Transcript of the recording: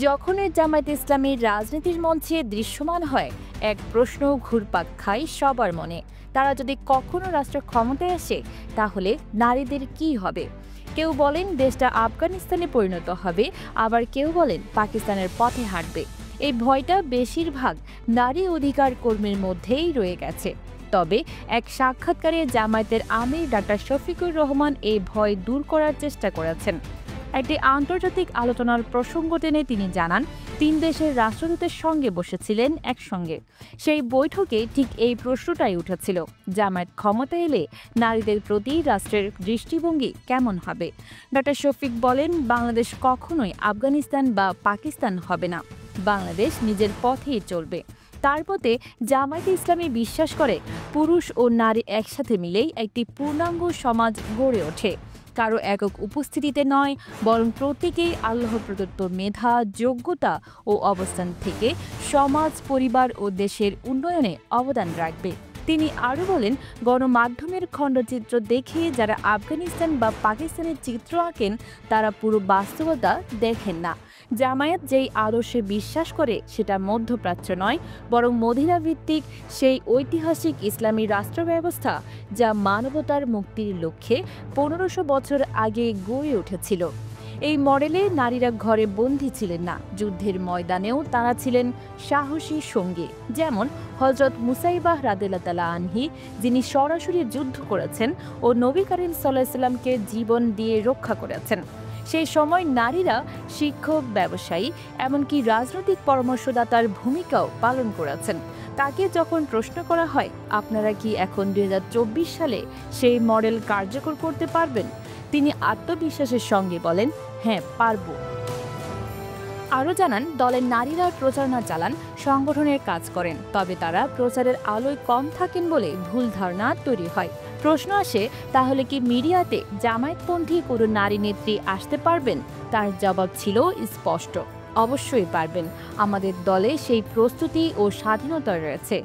যখনই জামায়াতে ইসলামীর রাজনীতির মঞ্চে দৃশ্যমান হয়, এক প্রশ্ন ঘুরপাক খায় সবার মনে। তারা যদি কখনো রাষ্ট্র ক্ষমতায় আসে, তাহলে নারীদের কি হবে? কেউ বলেন দেশটা আফগানিস্তানে পরিণত হবে, আবার কেউ বলেন পাকিস্তানের পথে হাঁটবে। এই ভয়টা বেশিরভাগ নারী অধিকার কর্মীর মধ্যেই রয়ে গেছে। তবে এক সাক্ষাৎকারে জামায়াতের আমির ডাক্তার শফিকুর রহমান এই ভয় দূর করার চেষ্টা করেছেন। একটি আন্তর্জাতিক আলোচনার প্রসঙ্গ টেনে তিনি জানান, 3 দেশের রাষ্ট্রদূতের সঙ্গে বসেছিলেন একসঙ্গে। সেই বৈঠকে ঠিক এই প্রশ্নটাই উঠেছিল, জামায়াত ক্ষমতা এলে নারীদের প্রতি রাষ্ট্রের দৃষ্টিভঙ্গি কেমন হবে। ডক্টর শফিক বলেন, বাংলাদেশ কখনোই আফগানিস্তান বা পাকিস্তান হবে না। বাংলাদেশ নিজের পথেই চলবে। তার মতে জামায়াতে ইসলামী বিশ্বাস করে, পুরুষ ও নারী একসাথে মিলেই একটি পূর্ণাঙ্গ সমাজ গড়ে ওঠে। কারো একক উপস্থিতিতে নয়, বরং প্রত্যেকেই আল্লাহ প্রদত্ত মেধা, যোগ্যতা ও অবস্থান থেকে সমাজ, পরিবার ও দেশের উন্নয়নে অবদান রাখবে। তিনি আরও বলেন, গণমাধ্যমের খণ্ডচিত্র দেখে যারা আফগানিস্তান বা পাকিস্তানের চিত্র আঁকেন, তারা পুরো বাস্তবতা দেখেন না। জামায়াত যেই আদর্শে বিশ্বাস করে, সেটা মধ্যপ্রাচ্য নয়, বরং মদিনা ভিত্তিক সেই ঐতিহাসিক ইসলামী রাষ্ট্র ব্যবস্থা, যা মানবতার মুক্তির লক্ষ্যে 1500 বছর আগে গড়ে উঠেছিল। এই মডেলে নারীরা ঘরে বন্দী ছিলেন না, যুদ্ধের ময়দানেও তারা ছিলেন সাহসী সঙ্গী। যেমন হযরত মুসাইবাহ রাদিয়াল্লাহু তাআলা আনহি, যিনি সরাসরি যুদ্ধ করেছেন ও নবী করিম সাল্লাল্লাহু আলাইহি ওয়াসাল্লামকে জীবন দিয়ে রক্ষা করেছেন। সেই সময় নারীরা শিক্ষক, ব্যবসায়ী, এমনকি রাজনৈতিক পরামর্শদাতার ভূমিকাও পালন করেছেন। তাকে যখন প্রশ্ন করা হয়, আপনারা কি এখন 2024 সালে সেই মডেল কার্যকর করতে পারবেন, তিনি আত্মবিশ্বাসের সঙ্গে বলেন, হ্যাঁ পারব। আরও জানান, দলের নারীরা প্রচারণা চালান, সংগঠনের কাজ করেন, তবে তারা প্রচারের আলোয় কম থাকেন বলে ভুল ধারণা তৈরি হয়। প্রশ্ন আসে, তাহলে কি মিডিয়াতে জামায়াতপন্থী কোনো নারী নেত্রী আসতে পারবেন? তার জবাব ছিল স্পষ্ট, অবশ্যই পারবেন। আমাদের দলে সেই প্রস্তুতি ও স্বাধীনতা রয়েছে।